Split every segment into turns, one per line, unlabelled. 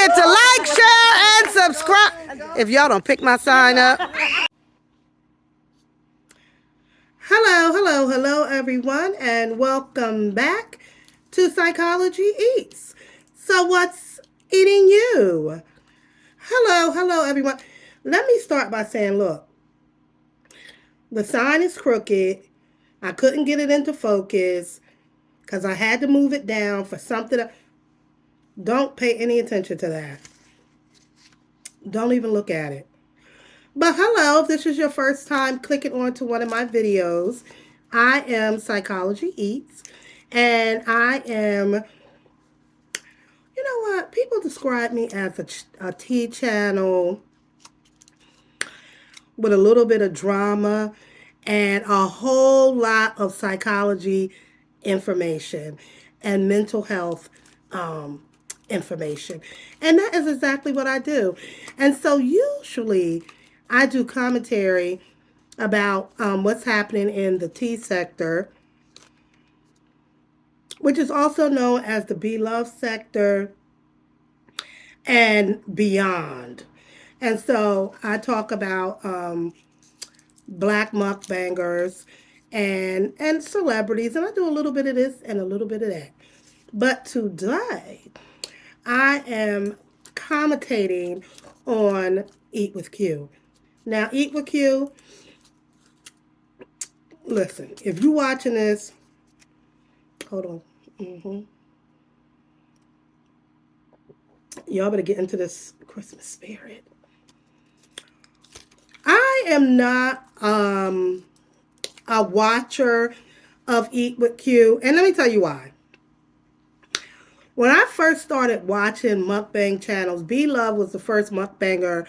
forget to like, share, and subscribe. If y'all don't pick my sign up. Hello, everyone, and welcome back to Psychology Eats. So what's eating you? Hello, everyone. Let me start by saying, look, the sign is crooked. I couldn't get it into focus because I had to move it down for something. Don't pay any attention to that. Don't even look at it. But hello, if this is your first time clicking onto one of my videos, I am Psychology Eats, and I am, you know what, people describe me as a tea channel with a little bit of drama and a whole lot of psychology information and mental health information. And that is exactly what I do. And so usually I do commentary about what's happening in the tea sector, which is also known as the Be Love sector and beyond. And so I talk about black mukbangers and celebrities, and I do a little bit of this and a little bit of that. But today, I am commentating on Eat with Q. Now, Eat with Q, listen, if you're watching this, hold on. Y'all better get into this Christmas spirit. I am not a watcher of Eat with Q, and let me tell you why. When I first started watching mukbang channels, Be Love was the first mukbanger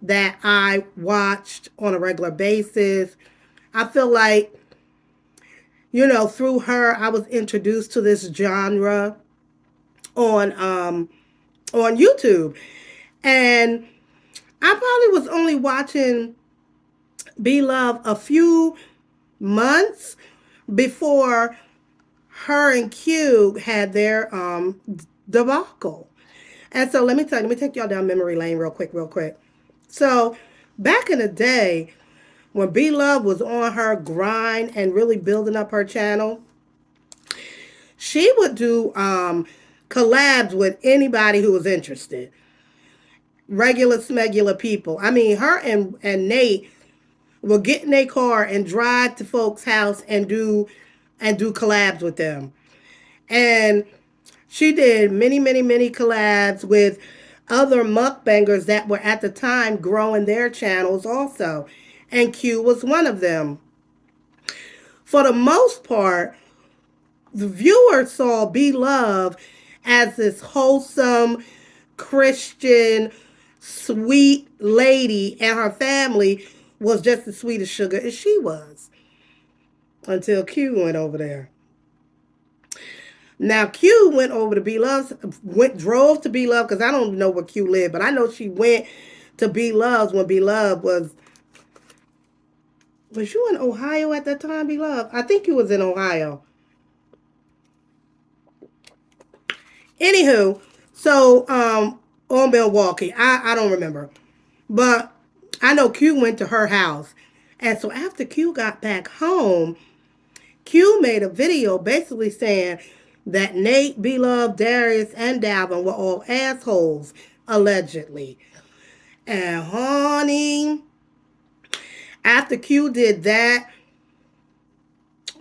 that I watched on a regular basis. I feel like, you know, through her, I was introduced to this genre on YouTube. And I probably was only watching Be Love a few months before her and Q had their debacle. And so let me take y'all down memory lane real quick. So back in the day, when Be Love was on her grind and really building up her channel, she would do collabs with anybody who was interested. Regular smegular people. I mean, her and Nate will get in their car and drive to folks' house and do collabs with them. And she did many collabs with other mukbangers that were at the time growing their channels also. And Q was one of them. For the most part, the viewer saw Be Love as this wholesome, Christian, sweet lady, and her family was just as sweet as sugar as she was. Until Q went over there. Now, Q went over to Be Love, drove to Be Love, because I don't know where Q lived, but I know she went to Be Love's when Be Love was you in Ohio at that time, Be Love? I think you was in Ohio. Anywho, so, on Milwaukee, I don't remember. But I know Q went to her house. And so after Q got back home, Q made a video basically saying that Nate, Be Love, Darius, and Dalvin were all assholes, allegedly. And honey, after Q did that,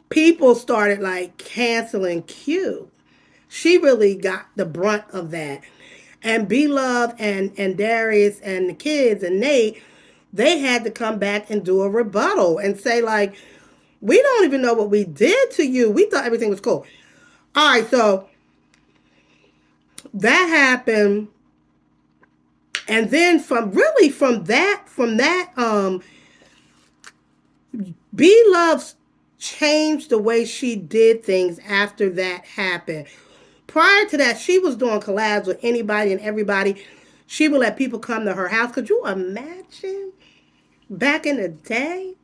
people started like canceling Q. She really got the brunt of that. And Be Love and Darius and the kids and Nate, they had to come back and do a rebuttal and say, like, we don't even know what we did to you. We thought everything was cool. All right, so that happened. And then from that, Be Love changed the way she did things after that happened. Prior to that, she was doing collabs with anybody and everybody. She would let people come to her house. Could you imagine back in the day?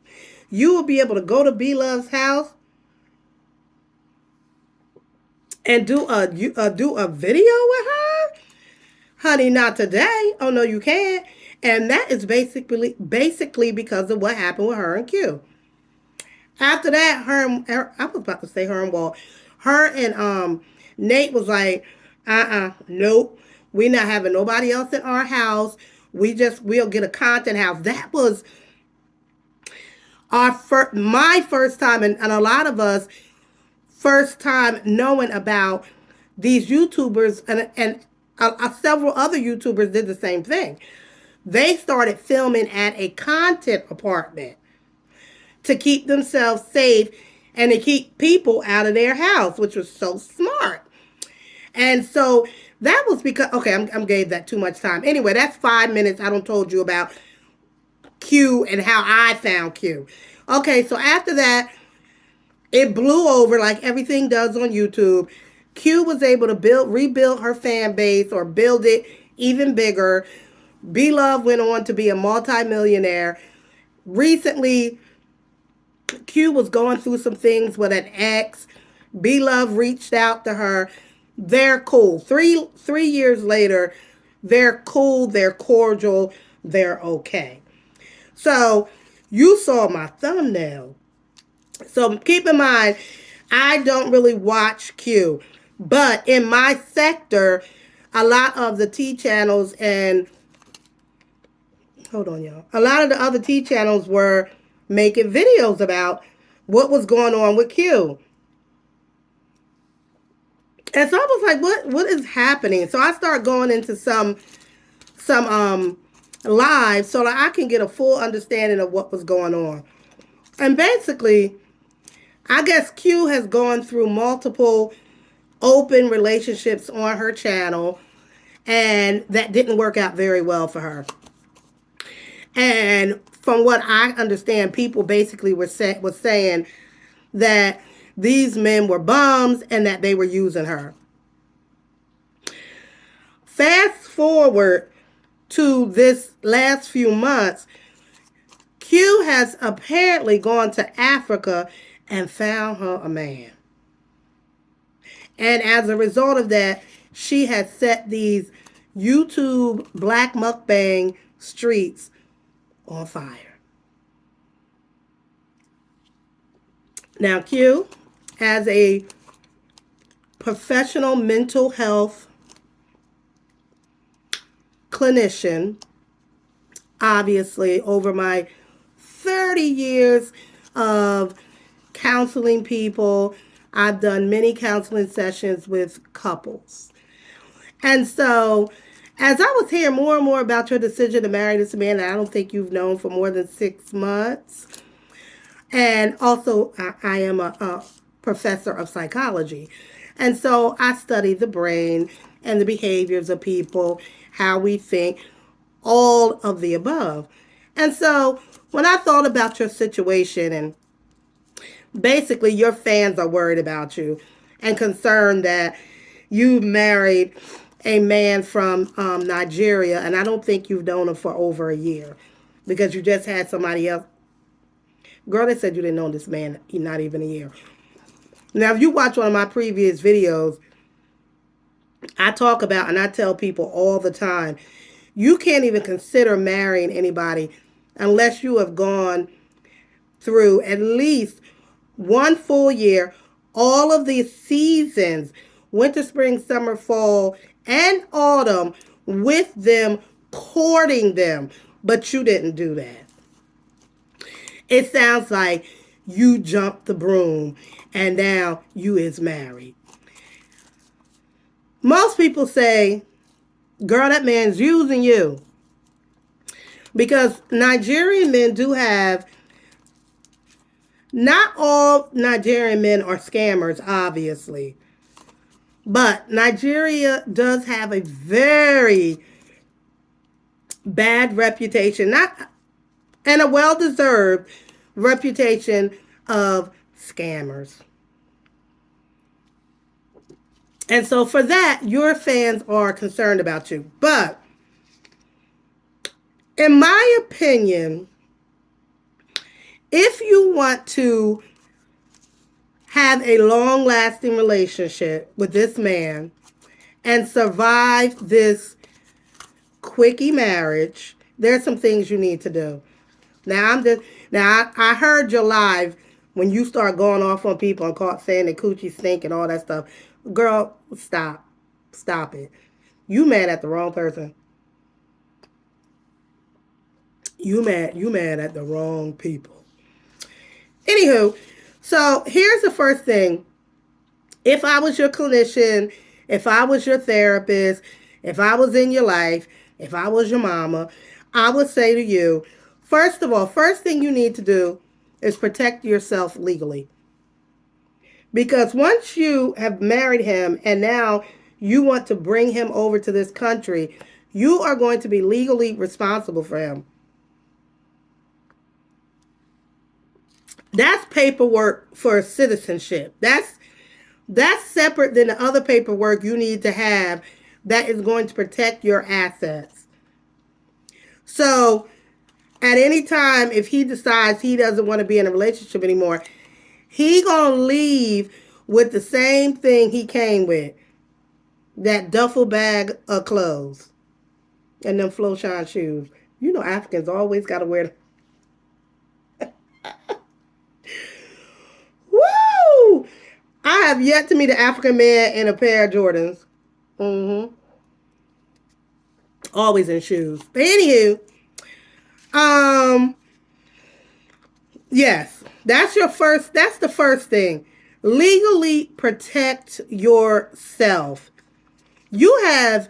You would be able to go to Be Love's house and do a video with her? Honey, not today. Oh no, you can't. And that is basically because of what happened with her and Q. After that, I was about to say her and Walt. Her and Nate was like, nope. We not having nobody else in our house. We'll get a content house. That was my first time, and a lot of us first time knowing about these YouTubers, and several other YouTubers did the same thing. They started filming at a content apartment to keep themselves safe and to keep people out of their house, which was so smart. And so that was because, okay, I'm gave that too much time. Anyway, that's 5 minutes. I don't told you about Q and how I found Q. Okay, so after that, it blew over like everything does on YouTube. Q was able to rebuild her fan base or build it even bigger. B Love went on to be a multimillionaire. Recently, Q was going through some things with an ex. B Love reached out to her. They're cool. Three years later, they're cool, they're cordial, they're okay. So you saw my thumbnail. So keep in mind, I don't really watch Q. But in my sector, a lot of the T channels and hold on, y'all. A lot of the other T channels were making videos about what was going on with Q. And so I was like, what is happening? So I start going into some live so that I can get a full understanding of what was going on. And basically, I guess Q has gone through multiple open relationships on her channel, and that didn't work out very well for her. And from what I understand, people basically was saying that these men were bums and that they were using her. Fast forward to this last few months, Q has apparently gone to Africa and found her a man. And as a result of that, she has set these YouTube black mukbang streets on fire. Now, Q, as a professional mental health clinician, obviously, over my 30 years of counseling people, I've done many counseling sessions with couples. And so, as I was hearing more and more about your decision to marry this man that I don't think you've known for more than 6 months, and also I am a professor of psychology. And so I study the brain and the behaviors of people, how we think, all of the above. And so when I thought about your situation, and basically your fans are worried about you and concerned that you married a man from Nigeria, and I don't think you've known him for over a year because you just had somebody else. Girl, they said you didn't know this man not even a year. Now, if you watch one of my previous videos, I talk about, and I tell people all the time, you can't even consider marrying anybody unless you have gone through at least one full year, all of these seasons, winter, spring, summer, fall, and autumn, with them, courting them. But you didn't do that. It sounds like you jumped the broom and now you is married. Most people say, girl, that man's using you. Because Nigerian men do have, not all Nigerian men are scammers, obviously. But Nigeria does have a very bad reputation, and a well-deserved reputation of scammers. And so for that, your fans are concerned about you. But in my opinion, if you want to have a long-lasting relationship with this man and survive this quickie marriage, there's some things you need to do. Now I'm just now I heard your live when you start going off on people and caught saying that coochie stink and all that stuff. Girl, stop. Stop it. You mad at the wrong person. You mad at the wrong people. Anywho, so here's the first thing. If I was your clinician, if I was your therapist, if I was in your life, if I was your mama, I would say to you, first of all, first thing you need to do is protect yourself legally. Because once you have married him and now you want to bring him over to this country, you are going to be legally responsible for him. That's paperwork for citizenship. That's separate than the other paperwork you need to have that is going to protect your assets. So, at any time, if he decides he doesn't want to be in a relationship anymore, he gonna leave with the same thing he came with. That duffel bag of clothes. And them Floshine shoes. You know Africans always gotta wear them. Woo! I have yet to meet an African man in a pair of Jordans. Mm-hmm. Always in shoes. But anywho, um, yes, that's the first thing. Legally protect yourself. You have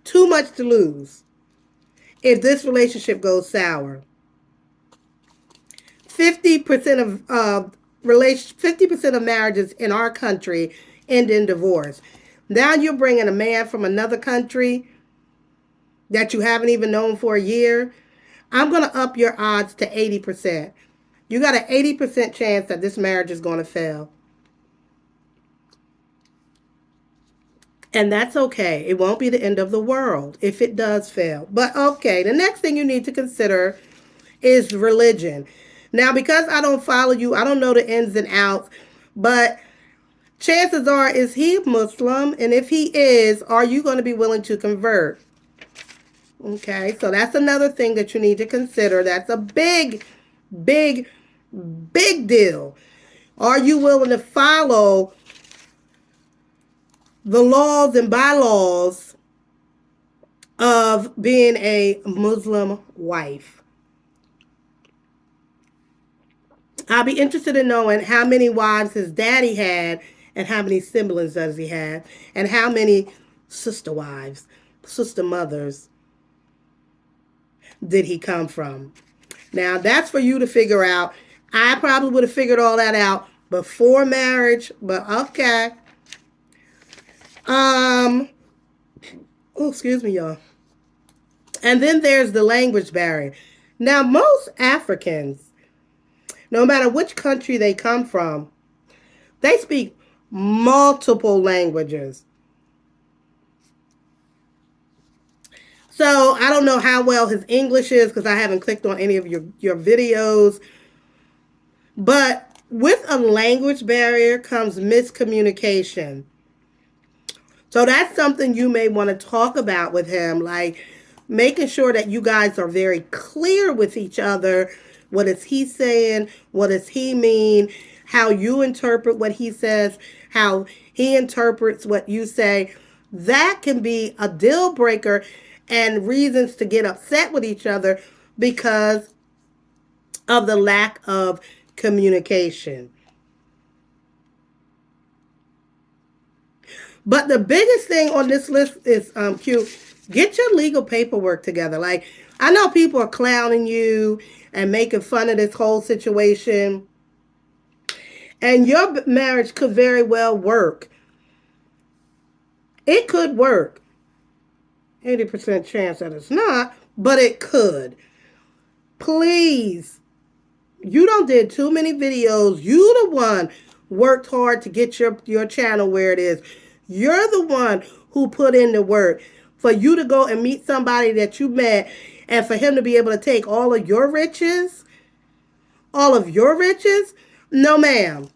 too much to lose if this relationship goes sour. 50% of 50% of marriages in our country end in divorce. Now you're bringing a man from another country that you haven't even known for a year. I'm going to up your odds to 80%. You got an 80% chance that this marriage is going to fail. And that's okay. It won't be the end of the world if it does fail. But okay, the next thing you need to consider is religion. Now, because I don't follow you, I don't know the ins and outs, but chances are, is he Muslim? And if he is, are you going to be willing to convert? Okay, so that's another thing that you need to consider. That's a big, big, big deal. Are you willing to follow the laws and bylaws of being a Muslim wife? I'll be interested in knowing how many wives his daddy had and how many siblings does he have and how many sister wives, sister mothers did he come from. Now, that's for you to figure out. I probably would have figured all that out before marriage, but okay. Oh, excuse me, y'all. And then there's the language barrier. Now, most Africans, no matter which country they come from, they speak multiple languages. So I don't know how well his English is because I haven't clicked on any of your videos. But with a language barrier comes miscommunication. So that's something you may want to talk about with him, like making sure that you guys are very clear with each other. What is he saying? What does he mean? How you interpret what he says, how he interprets what you say. That can be a deal breaker and reasons to get upset with each other because of the lack of communication. But the biggest thing on this list is Q. Get your legal paperwork together. Like, I know people are clowning you and making fun of this whole situation. And your marriage could very well work. It could work. 80% chance that it's not, but it could. Please. You don't did too many videos. You the one worked hard to get your channel where it is. You're the one who put in the work. For you to go and meet somebody that you met and for him to be able to take all of your riches, no ma'am.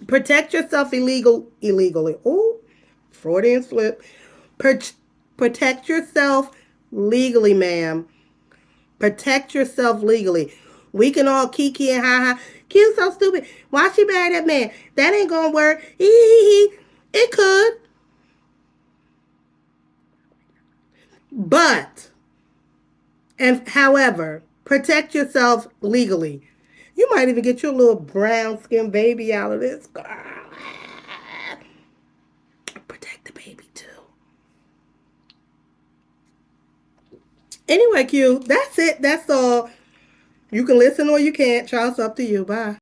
Protect yourself illegally. Oh, Freudian slip. Protect yourself legally, ma'am. Protect yourself legally. We can all kiki and ha ha. Q so stupid. Why she marry that man? That ain't gonna work. Hee hee hee. It could. But, and however, protect yourself legally. You might even get your little brown skinned baby out of this. Protect the baby too. Anyway, Q, that's it. That's all. You can listen or you can't. Child, it's up to you. Bye.